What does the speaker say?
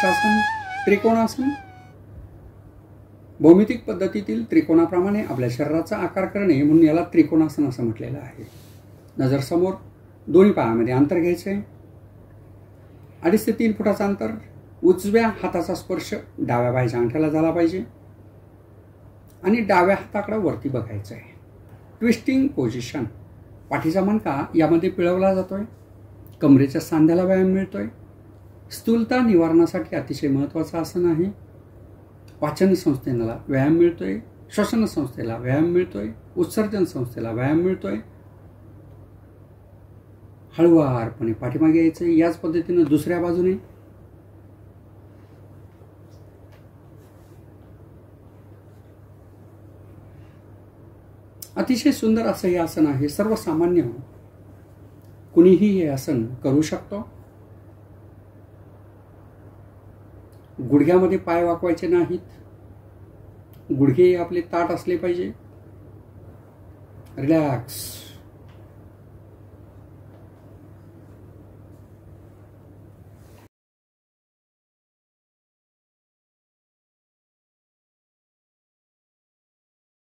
शीर्षासन, त्रिकोणासन. भौमितिक पद्धतीतील त्रिकोणाप्रमाणे आपल्या शरीराचा आकार करणे म्हणून याला त्रिकोणासन असं म्हटलेलं आहे. नजर समोर, दोन्ही पायामध्ये अंतर घ्यायचे. 2.5 ते 3 फुटाचं अंतर. उजव्या हाताचा स्पर्श डाव्या पायाच्या अंगठ्याला झाला पाहिजे आणि डाव्या हाताकडे वरती बघायचं आहे. Twisting position. पाठीचा मणका यामध्ये पिळवला जातोय. कमरेच्या सांध्याला व्यायाम मिळतोय. स्थूलता निवारणासाठी अतिशय महत्त्वाचं आसन आहे. पाचन संस्थेला व्यायाम मिळतोय. श्वसन संस्थेला व्यायाम मिळतोय. उत्सर्जन संस्थेला व्यायाम मिळतोय. हळुवारपणे पाठीमागे यायचं. याच पद्धतीनं दुसऱ्या बाजूने. अतिशय सुंदर असं हे आसन आहे. सर्वसामान्य कुणीही हे आसन करू शकतो. गुडघ्यामध्ये पाय वाकवायचे नाहीत. गुडघे आपले ताठ असले पाहिजे. रिलॅक्स.